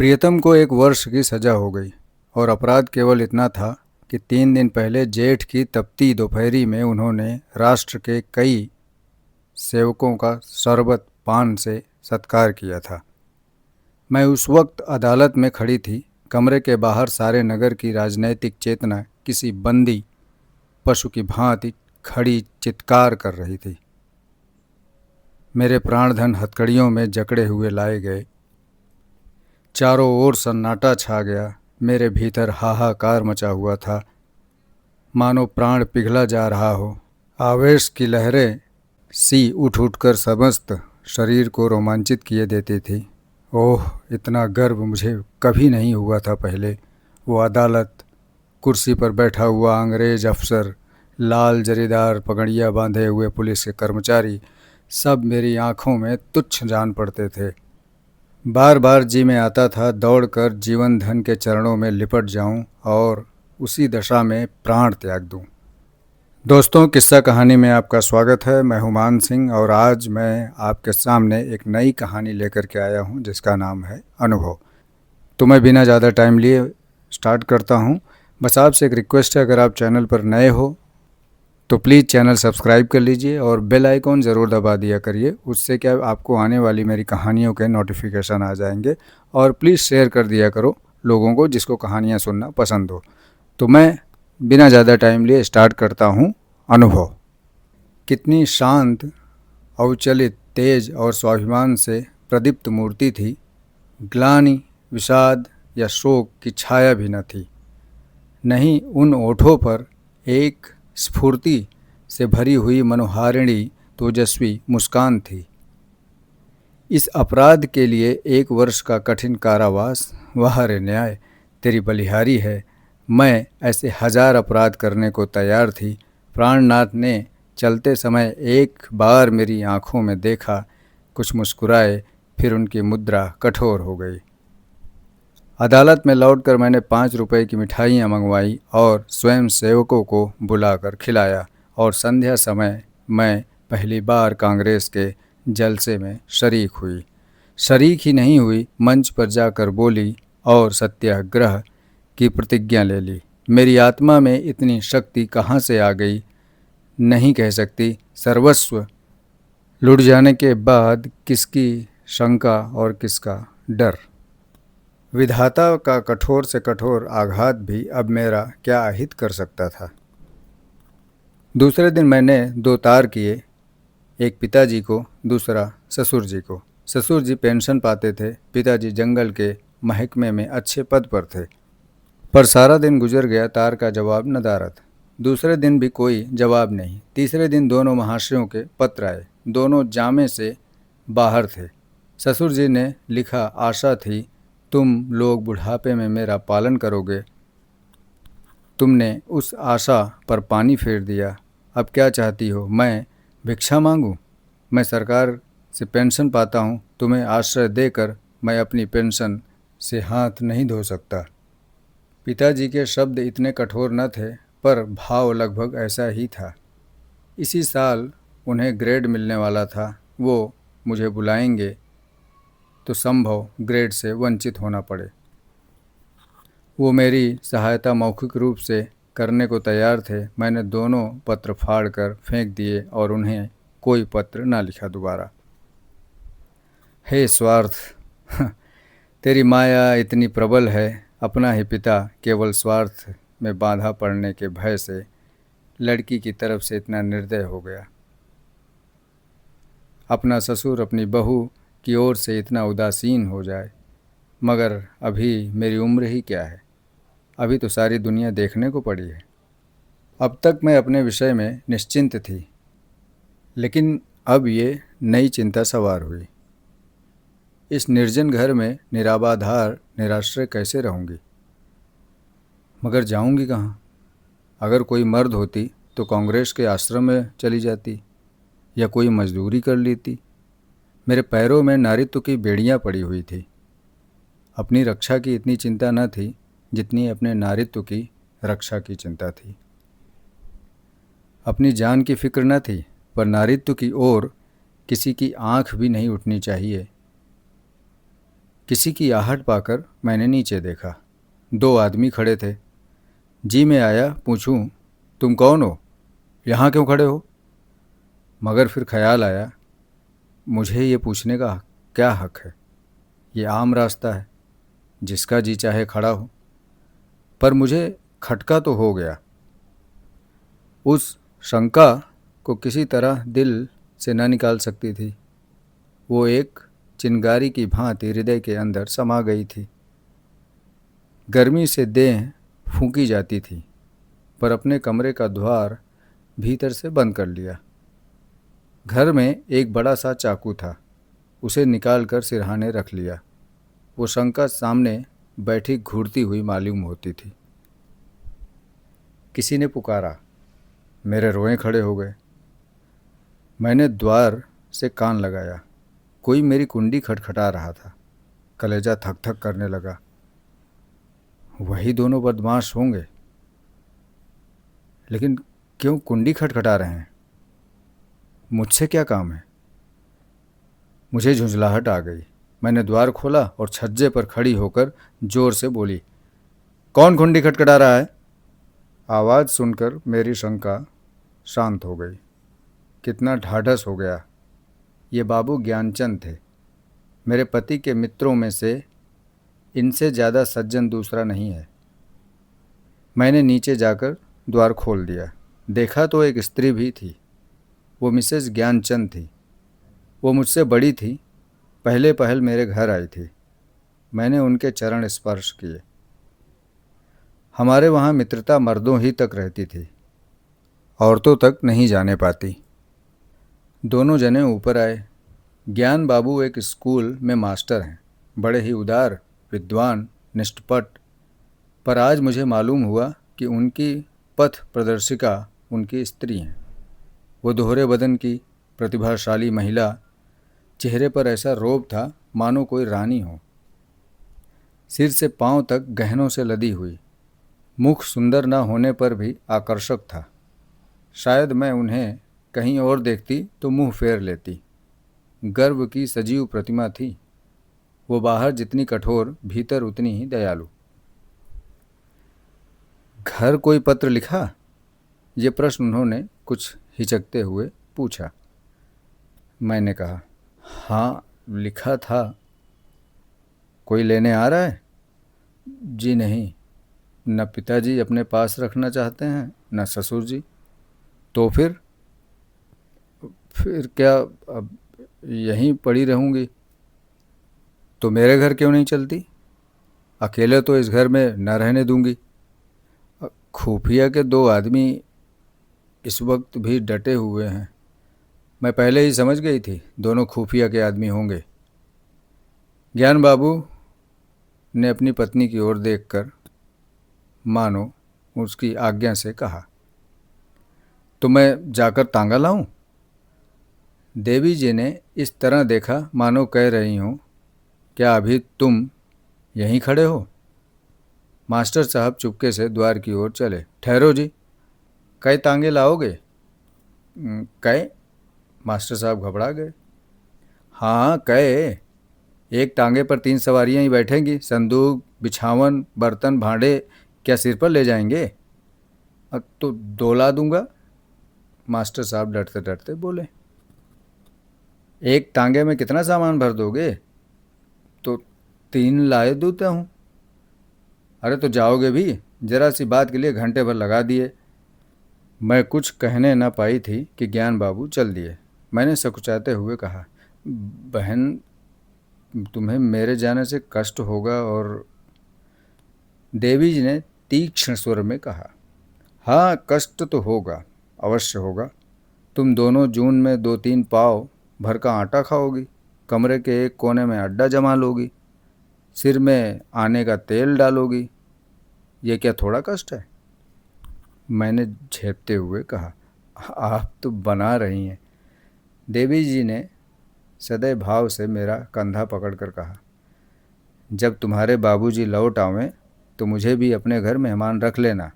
प्रियतम को 1 वर्ष की सज़ा हो गई और अपराध केवल इतना था कि 3 दिन पहले जेठ की तपती दोपहरी में उन्होंने राष्ट्र के कई सेवकों का शरबत पान से सत्कार किया था। मैं उस वक्त अदालत में खड़ी थी। कमरे के बाहर सारे नगर की राजनैतिक चेतना किसी बंदी पशु की भांति खड़ी चित्कार कर रही थी। मेरे प्राणधन हथकड़ियों में जकड़े हुए लाए गए। चारों ओर सन्नाटा छा गया। मेरे भीतर हाहाकार मचा हुआ था, मानो प्राण पिघला जा रहा हो। आवेश की लहरें सी उठ उठकर समस्त शरीर को रोमांचित किए देती थी। ओह, इतना गर्व मुझे कभी नहीं हुआ था पहले। वो अदालत, कुर्सी पर बैठा हुआ अंग्रेज अफसर, लाल जरीदार पगड़ियाँ बांधे हुए पुलिस के कर्मचारी, सब मेरी आंखों में तुच्छ जान पड़ते थे। बार बार जी में आता था दौड़कर जीवन धन के चरणों में लिपट जाऊं और उसी दशा में प्राण त्याग दूं। दोस्तों, किस्सा कहानी में आपका स्वागत है। मैं हुमान सिंह और आज मैं आपके सामने एक नई कहानी लेकर के आया हूं जिसका नाम है अनुभव। तो मैं बिना ज़्यादा टाइम लिए स्टार्ट करता हूं। बस आपसे एक रिक्वेस्ट है, अगर आप चैनल पर नए हो तो प्लीज़ चैनल सब्सक्राइब कर लीजिए और बेल आइकॉन ज़रूर दबा दिया करिए। उससे क्या आपको आने वाली मेरी कहानियों के नोटिफिकेशन आ जाएंगे। और प्लीज़ शेयर कर दिया करो लोगों को जिसको कहानियाँ सुनना पसंद हो। तो मैं बिना ज़्यादा टाइम लिए स्टार्ट करता हूँ अनुभव। कितनी शांत, अविचलित, तेज और स्वाभिमान से प्रदीप्त मूर्ति थी। ग्लानि, विषाद या शोक की छाया भी न थी। नहीं, उन ओठों पर एक स्फूर्ति से भरी हुई मनोहारिणी तेजस्वी मुस्कान थी। इस अपराध के लिए 1 वर्ष का कठिन कारावास, वाह रे न्याय, तेरी बलिहारी है। मैं ऐसे 1000 अपराध करने को तैयार थी। प्राणनाथ ने चलते समय एक बार मेरी आंखों में देखा, कुछ मुस्कुराए, फिर उनकी मुद्रा कठोर हो गई। अदालत में लौटकर मैंने 5 रुपए की मिठाइयाँ मंगवाई और स्वयं सेवकों को बुलाकर खिलाया। और संध्या समय मैं पहली बार कांग्रेस के जलसे में शरीक हुई। शरीक ही नहीं हुई, मंच पर जाकर बोली और सत्याग्रह की प्रतिज्ञा ले ली। मेरी आत्मा में इतनी शक्ति कहाँ से आ गई नहीं कह सकती। सर्वस्व लुट जाने के बाद किसकी शंका और किसका डर। विधाता का कठोर से कठोर आघात भी अब मेरा क्या अहित कर सकता था। दूसरे दिन मैंने 2 तार किए, एक पिताजी को, दूसरा ससुर जी को। ससुर जी पेंशन पाते थे, पिताजी जंगल के महकमे में अच्छे पद पर थे। पर सारा दिन गुजर गया, तार का जवाब नदारद। दूसरे दिन भी कोई जवाब नहीं। तीसरे दिन दोनों महाशयों के पत्र आए। दोनों जामे से बाहर थे। ससुर जी ने लिखा, आशा थी तुम लोग बुढ़ापे में मेरा पालन करोगे। तुमने उस आशा पर पानी फेर दिया। अब क्या चाहती हो, मैं भिक्षा मांगूं? मैं सरकार से पेंशन पाता हूं। तुम्हें आश्रय देकर मैं अपनी पेंशन से हाथ नहीं धो सकता। पिताजी के शब्द इतने कठोर न थे, पर भाव लगभग ऐसा ही था। इसी साल उन्हें ग्रेड मिलने वाला था। वो मुझे बुलाएंगे तो संभव ग्रेड से वंचित होना पड़े। वो मेरी सहायता मौखिक रूप से करने को तैयार थे। मैंने दोनों पत्र फाड़कर फेंक दिए और उन्हें कोई पत्र ना लिखा दोबारा। हे स्वार्थ, तेरी माया इतनी प्रबल है। अपना ही पिता केवल स्वार्थ में बाधा पड़ने के भय से लड़की की तरफ से इतना निर्दय हो गया। अपना ससुर अपनी बहू की ओर से इतना उदासीन हो जाए। मगर अभी मेरी उम्र ही क्या है, अभी तो सारी दुनिया देखने को पड़ी है। अब तक मैं अपने विषय में निश्चिंत थी, लेकिन अब ये नई चिंता सवार हुई। इस निर्जन घर में निराबाधार निराश्रय कैसे रहूँगी? मगर जाऊँगी कहाँ? अगर कोई मर्द होती तो कांग्रेस के आश्रम में चली जाती या कोई मजदूरी कर लेती। मेरे पैरों में नारित्व की बेड़ियाँ पड़ी हुई थी। अपनी रक्षा की इतनी चिंता न थी जितनी अपने नारित्व की रक्षा की चिंता थी। अपनी जान की फिक्र न थी, पर नारित्व की ओर किसी की आंख भी नहीं उठनी चाहिए। किसी की आहट पाकर मैंने नीचे देखा। 2 आदमी खड़े थे। जी मैं आया पूछूं, तुम कौन हो, यहाँ क्यों खड़े हो? मगर फिर ख्याल आया, मुझे ये पूछने का क्या हक है? ये आम रास्ता है, जिसका जी चाहे खड़ा हो। पर मुझे खटका तो हो गया। उस शंका को किसी तरह दिल से न निकाल सकती थी। वो एक चिंगारी की भांति हृदय के अंदर समा गई थी। गर्मी से देह फूंकी जाती थी, पर अपने कमरे का द्वार भीतर से बंद कर लिया। घर में एक बड़ा सा चाकू था, उसे निकालकर सिरहाने रख लिया। वो शंका सामने बैठी घूरती हुई मालूम होती थी। किसी ने पुकारा। मेरे रोए खड़े हो गए। मैंने द्वार से कान लगाया। कोई मेरी कुंडी खटखटा रहा था। कलेजा थक थक करने लगा। वही दोनों बदमाश होंगे, लेकिन क्यों कुंडी खटखटा रहे हैं? मुझसे क्या काम है? मुझे झुंझलाहट आ गई। मैंने द्वार खोला और छज्जे पर खड़ी होकर जोर से बोली, कौन कुंडी खटखटा रहा है? आवाज़ सुनकर मेरी शंका शांत हो गई। कितना ढाढ़स हो गया। ये बाबू ज्ञानचंद थे। मेरे पति के मित्रों में से इनसे ज़्यादा सज्जन दूसरा नहीं है। मैंने नीचे जाकर द्वार खोल दिया। देखा तो एक स्त्री भी थी। वो मिसेस ज्ञानचंद थी। वो मुझसे बड़ी थी। पहले पहल मेरे घर आई थी। मैंने उनके चरण स्पर्श किए। हमारे वहाँ मित्रता मर्दों ही तक रहती थी, औरतों तक नहीं जाने पाती। दोनों जने ऊपर आए। ज्ञान बाबू एक स्कूल में मास्टर हैं, बड़े ही उदार, विद्वान, निष्ठपट। पर आज मुझे मालूम हुआ कि उनकी पथ प्रदर्शिका उनकी स्त्री हैं। वो दोहरे बदन की प्रतिभाशाली महिला। चेहरे पर ऐसा रोब था मानो कोई रानी हो। सिर से पांव तक गहनों से लदी हुई। मुख सुंदर न होने पर भी आकर्षक था। शायद मैं उन्हें कहीं और देखती तो मुंह फेर लेती। गर्व की सजीव प्रतिमा थी। वो बाहर जितनी कठोर, भीतर उतनी ही दयालु। घर कोई पत्र लिखा? ये प्रश्न उन्होंने कुछ हिचकते हुए पूछा। मैंने कहा, हाँ लिखा था। कोई लेने आ रहा है? जी नहीं, न पिताजी अपने पास रखना चाहते हैं, न ससुर जी। तो फिर क्या अब यहीं पड़ी रहूँगी? तो मेरे घर क्यों नहीं चलती? अकेले तो इस घर में न रहने दूंगी। खुफिया के 2 आदमी इस वक्त भी डटे हुए हैं। मैं पहले ही समझ गई थी दोनों खुफिया के आदमी होंगे। ज्ञान बाबू ने अपनी पत्नी की ओर देखकर मानो उसकी आज्ञा से कहा, तो मैं जाकर तांगा लाऊं? देवी जी ने इस तरह देखा मानो कह रही हूं, क्या अभी तुम यहीं खड़े हो? मास्टर साहब चुपके से द्वार की ओर चले। ठहरो जी, कै तांगे लाओगे? कै? मास्टर साहब घबरा गए। हाँ कै। एक टांगे पर 3 सवारियां ही बैठेंगी। संदूक, बिछावन, बर्तन, भांडे क्या सिर पर ले जाएंगे? अब तो 2 ला दूंगा। मास्टर साहब डरते डरते बोले। एक टांगे में कितना सामान भर दोगे? तो 3 लाए देता हूँ। अरे तो जाओगे भी? जरा सी बात के लिए घंटे भर लगा दिए। मैं कुछ कहने न पाई थी कि ज्ञान बाबू चल दिए। मैंने सकुचाते हुए कहा, बहन तुम्हें मेरे जाने से कष्ट होगा। और देवी जी ने तीक्ष्ण स्वर में कहा, हाँ कष्ट तो होगा, अवश्य होगा। तुम दोनों जून में 2-3 पाव भर का आटा खाओगी, कमरे के एक कोने में अड्डा जमा लोगी, सिर में आने का तेल डालोगी। ये क्या थोड़ा कष्ट है? मैंने झेपते हुए कहा, आप तो बना रही हैं। देवी जी ने सदैव भाव से मेरा कंधा पकड़कर कहा, जब तुम्हारे बाबूजी लौट आवें तो मुझे भी अपने घर मेहमान रख लेना।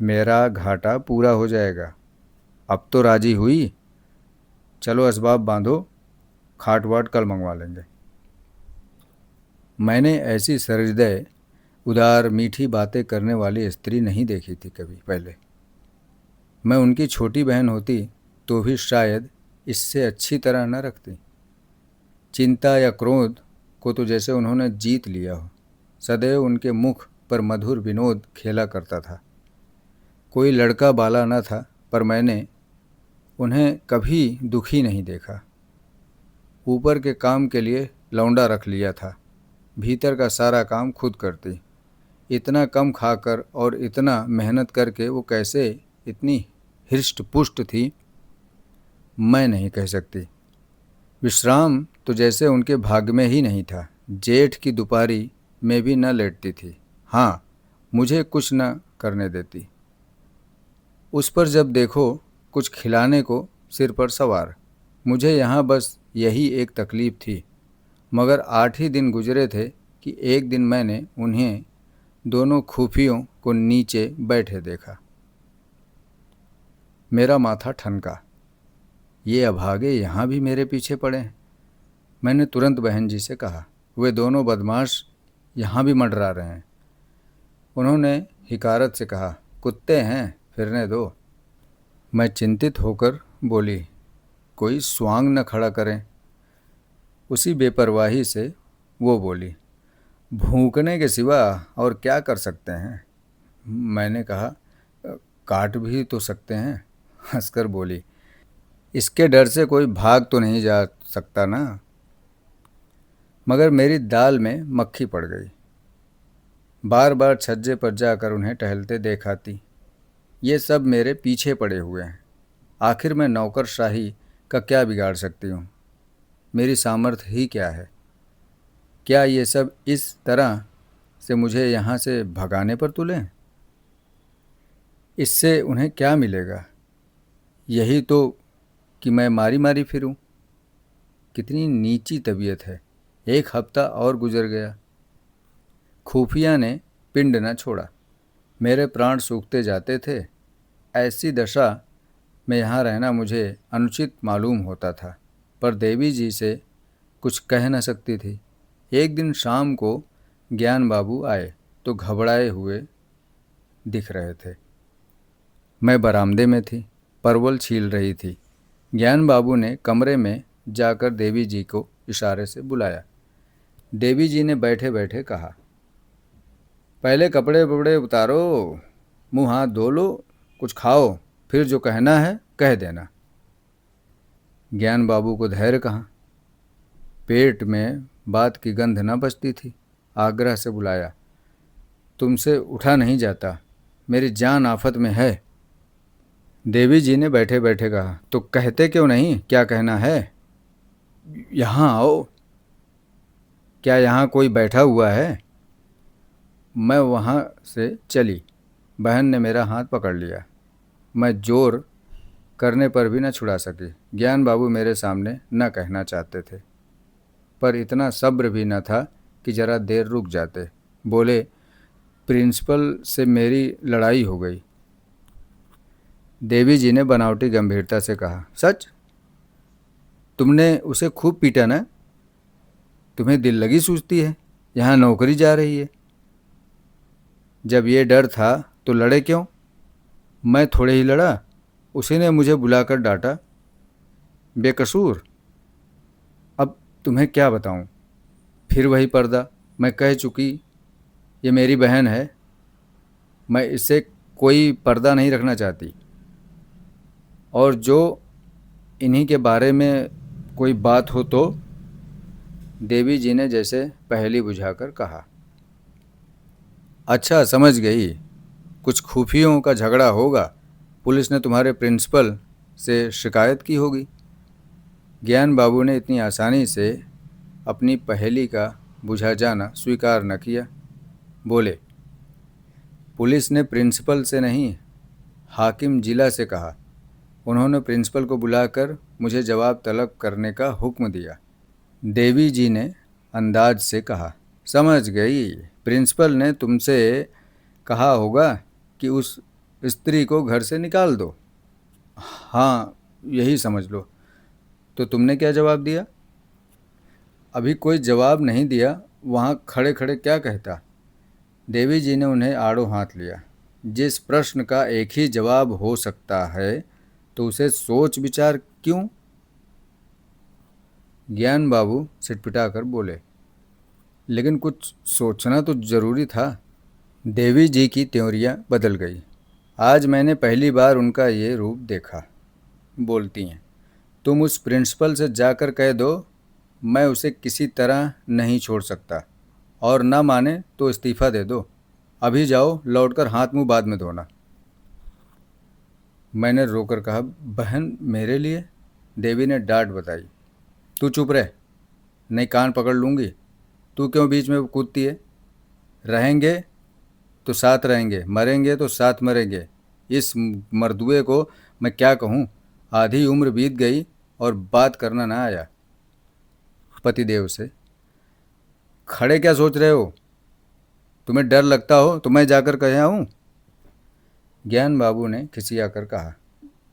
मेरा घाटा पूरा हो जाएगा। अब तो राजी हुई? चलो असबाब बांधो, खाट वाट कल मंगवा लेंगे। मैंने ऐसी सहृदय, उदार, मीठी बातें करने वाली स्त्री नहीं देखी थी कभी पहले। मैं उनकी छोटी बहन होती तो भी शायद इससे अच्छी तरह न रखती। चिंता या क्रोध को तो जैसे उन्होंने जीत लिया हो। सदैव उनके मुख पर मधुर विनोद खेला करता था। कोई लड़का बाला न था, पर मैंने उन्हें कभी दुखी नहीं देखा। ऊपर के काम के लिए लौंडा रख लिया था, भीतर का सारा काम खुद करती। इतना कम खाकर और इतना मेहनत करके वो कैसे इतनी हृष्ट पुष्ट थी, मैं नहीं कह सकती। विश्राम तो जैसे उनके भाग्य में ही नहीं था। जेठ की दोपहरी में भी न लेटती थी। हाँ, मुझे कुछ न करने देती। उस पर जब देखो कुछ खिलाने को सिर पर सवार। मुझे यहाँ बस यही एक तकलीफ़ थी। मगर 8 ही दिन गुजरे थे कि एक दिन मैंने उन्हें दोनों खूफियों को नीचे बैठे देखा। मेरा माथा ठनका। ये अभागे यहाँ भी मेरे पीछे पड़े हैं। मैंने तुरंत बहन जी से कहा, वे दोनों बदमाश यहाँ भी मंडरा रहे हैं। उन्होंने हिकारत से कहा, कुत्ते हैं, फिरने दो। मैं चिंतित होकर बोली, कोई स्वांग न खड़ा करें। उसी बेपरवाही से वो बोली, भूकने के सिवा और क्या कर सकते हैं। मैंने कहा, काट भी तो सकते हैं। हंसकर बोली, इसके डर से कोई भाग तो नहीं जा सकता ना। मगर मेरी दाल में मक्खी पड़ गई। बार बार छज्जे पर जाकर उन्हें टहलते देखाती। ये सब मेरे पीछे पड़े हुए हैं। आखिर मैं नौकरशाही का क्या बिगाड़ सकती हूँ। मेरी सामर्थ्य ही क्या है। क्या ये सब इस तरह से मुझे यहाँ से भगाने पर तुले? इससे उन्हें क्या मिलेगा? यही तो कि मैं मारी मारी फिरूं। कितनी नीची तबीयत है। 1 हफ्ता और गुजर गया। खुफिया ने पिंड न छोड़ा। मेरे प्राण सूखते जाते थे। ऐसी दशा में यहाँ रहना मुझे अनुचित मालूम होता था, पर देवी जी से कुछ कह न सकती थी। एक दिन शाम को ज्ञान बाबू आए तो घबराए हुए दिख रहे थे। मैं बरामदे में थी, परवल छील रही थी। ज्ञान बाबू ने कमरे में जाकर देवी जी को इशारे से बुलाया। देवी जी ने बैठे बैठे कहा, पहले कपड़े वपड़े उतारो, मुंह हाथ धो लो, कुछ खाओ, फिर जो कहना है कह देना। ज्ञान बाबू को धैर्य कहाँ। पेट में बात की गंध न बचती थी। आग्रह से बुलाया, तुमसे उठा नहीं जाता, मेरी जान आफत में है। देवी जी ने बैठे बैठे कहा, तो कहते क्यों नहीं, क्या कहना है? यहाँ आओ। क्या यहाँ कोई बैठा हुआ है? मैं वहाँ से चली। बहन ने मेरा हाथ पकड़ लिया। मैं जोर करने पर भी न छुड़ा सकी। ज्ञान बाबू मेरे सामने न कहना चाहते थे, पर इतना सब्र भी न था कि जरा देर रुक जाते। बोले, प्रिंसिपल से मेरी लड़ाई हो गई। देवी जी ने बनावटी गंभीरता से कहा, सच? तुमने उसे खूब पीटा ना? तुम्हें दिल लगी सूझती है, यहाँ नौकरी जा रही है। जब ये डर था तो लड़े क्यों? मैं थोड़े ही लड़ा, उसी ने मुझे बुलाकर डांटा, बेकसूर। अब तुम्हें क्या बताऊं? फिर वही पर्दा। मैं कह चुकी, ये मेरी बहन है, मैं इससे कोई पर्दा नहीं रखना चाहती। और जो इन्हीं के बारे में कोई बात हो तो? देवी जी ने जैसे पहेली बुझाकर कहा, अच्छा समझ गई, कुछ खुफियों का झगड़ा होगा। पुलिस ने तुम्हारे प्रिंसिपल से शिकायत की होगी। ज्ञान बाबू ने इतनी आसानी से अपनी पहेली का बुझा जाना स्वीकार न किया। बोले, पुलिस ने प्रिंसिपल से नहीं, हाकिम जिला से कहा। उन्होंने प्रिंसिपल को बुलाकर मुझे जवाब तलब करने का हुक्म दिया। देवी जी ने अंदाज से कहा, समझ गई, प्रिंसिपल ने तुमसे कहा होगा कि उस स्त्री को घर से निकाल दो। हाँ, यही समझ लो। तो तुमने क्या जवाब दिया? अभी कोई जवाब नहीं दिया वहाँ खड़े खड़े क्या कहता। देवी जी ने उन्हें आड़ो हाथ लिया। जिस प्रश्न का एक ही जवाब हो सकता है तो उसे सोच विचार क्यों? ज्ञान बाबू सिटपिटाकर बोले, लेकिन कुछ सोचना तो जरूरी था। देवी जी की त्योरियां बदल गई। आज मैंने पहली बार उनका ये रूप देखा। बोलती हैं, तुम उस प्रिंसिपल से जाकर कह दो मैं उसे किसी तरह नहीं छोड़ सकता, और ना माने तो इस्तीफ़ा दे दो। अभी जाओ, लौटकर हाथ मुंह बाद में धोना। मैंने रोकर कहा, बहन मेरे लिए? देवी ने डांट बताई, तू चुप रह, नहीं कान पकड़ लूँगी। तू क्यों बीच में कूदती है? रहेंगे तो साथ रहेंगे, मरेंगे तो साथ मरेंगे। इस मर्दुए को मैं क्या कहूँ? आधी उम्र बीत गई और बात करना ना आया। पतिदेव से, खड़े क्या सोच रहे हो? तुम्हें डर लगता हो तो मैं जाकर कह आऊँ? ज्ञान बाबू ने खिसियाकर कहा,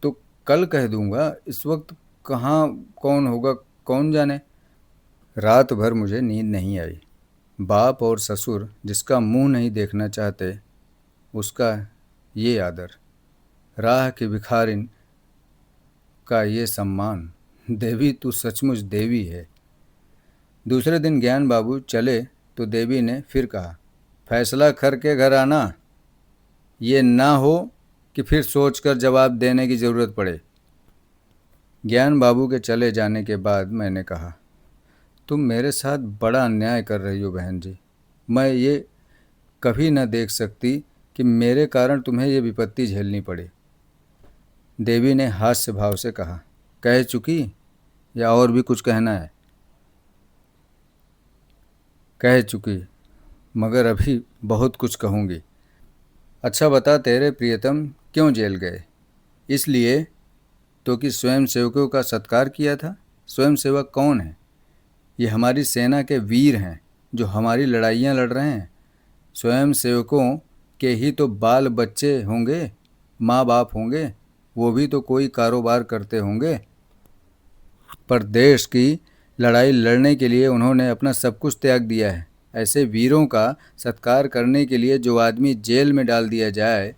तो कल कह दूंगा, इस वक्त कहाँ कौन होगा कौन जाने। रात भर मुझे नींद नहीं आई। बाप और ससुर जिसका मुंह नहीं देखना चाहते उसका ये आदर, राह की भिखारिन का ये सम्मान। देवी तू सचमुच देवी है। दूसरे दिन ज्ञान बाबू चले तो देवी ने फिर कहा, फैसला करके घर आना, ये ना हो कि फिर सोचकर जवाब देने की ज़रूरत पड़े। ज्ञान बाबू के चले जाने के बाद मैंने कहा, तुम मेरे साथ बड़ा अन्याय कर रही हो बहन जी। मैं ये कभी न देख सकती कि मेरे कारण तुम्हें ये विपत्ति झेलनी पड़े। देवी ने हास्य भाव से कहा, कह चुकी या और भी कुछ कहना है? कह चुकी, मगर अभी बहुत कुछ कहूँगी। अच्छा बता, तेरे प्रियतम क्यों जेल गए? इसलिए तो कि स्वयं सेवकों का सत्कार किया था। स्वयं सेवक कौन है? ये हमारी सेना के वीर हैं जो हमारी लड़ाइयाँ लड़ रहे हैं। स्वयं सेवकों के ही तो बाल बच्चे होंगे, माँ बाप होंगे, वो भी तो कोई कारोबार करते होंगे। पर देश की लड़ाई लड़ने के लिए उन्होंने अपना सब कुछ त्याग दिया है। ऐसे वीरों का सत्कार करने के लिए जो आदमी जेल में डाल दिया जाए,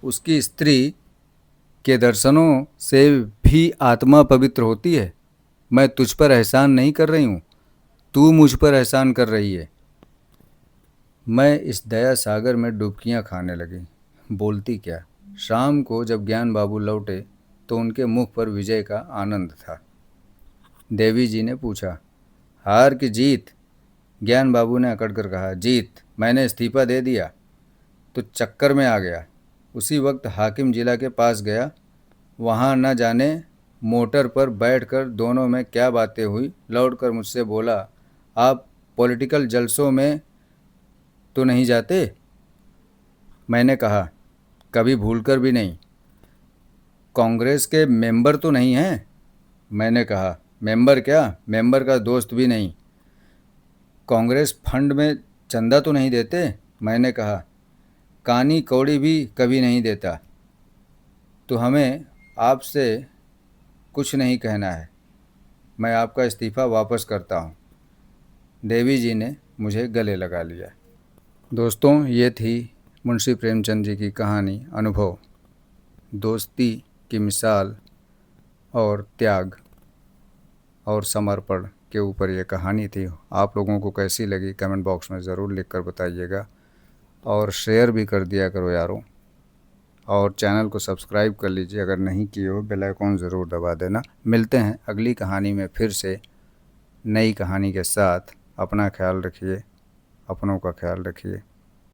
उसकी स्त्री के दर्शनों से भी आत्मा पवित्र होती है। मैं तुझ पर एहसान नहीं कर रही हूँ, तू मुझ पर एहसान कर रही है। मैं इस दया सागर में डुबकियाँ खाने लगी। बोलती क्या। शाम को जब ज्ञान बाबू लौटे तो उनके मुख पर विजय का आनंद था। देवी जी ने पूछा, हार की जीत? ज्ञान बाबू ने अकड़ कर कहा, जीत। मैंने इस्तीफ़ा दे दिया तो चक्कर में आ गया। उसी वक्त हाकिम जिला के पास गया। वहाँ न जाने मोटर पर बैठकर दोनों में क्या बातें हुई। लौटकर मुझसे बोला, आप पॉलिटिकल जलसों में तो नहीं जाते? मैंने कहा, कभी भूलकर भी नहीं। कांग्रेस के मेंबर तो नहीं हैं? मैंने कहा, मेंबर क्या, मेंबर का दोस्त भी नहीं। कांग्रेस फंड में चंदा तो नहीं देते? मैंने कहा, कानी कौड़ी भी कभी नहीं देता। तो हमें आपसे कुछ नहीं कहना है। मैं आपका इस्तीफ़ा वापस करता हूँ। देवी जी ने मुझे गले लगा लिया। दोस्तों, ये थी मुंशी प्रेमचंद जी की कहानी अनुभव। दोस्ती की मिसाल और त्याग और समर्पण के ऊपर ये कहानी थी। आप लोगों को कैसी लगी कमेंट बॉक्स में ज़रूर लिख कर बताइएगा, और शेयर भी कर दिया करो यारों, और चैनल को सब्सक्राइब कर लीजिए अगर नहीं किए हो। बेल आइकॉन ज़रूर दबा देना। मिलते हैं अगली कहानी में फिर से नई कहानी के साथ। अपना ख्याल रखिए, अपनों का ख्याल रखिए।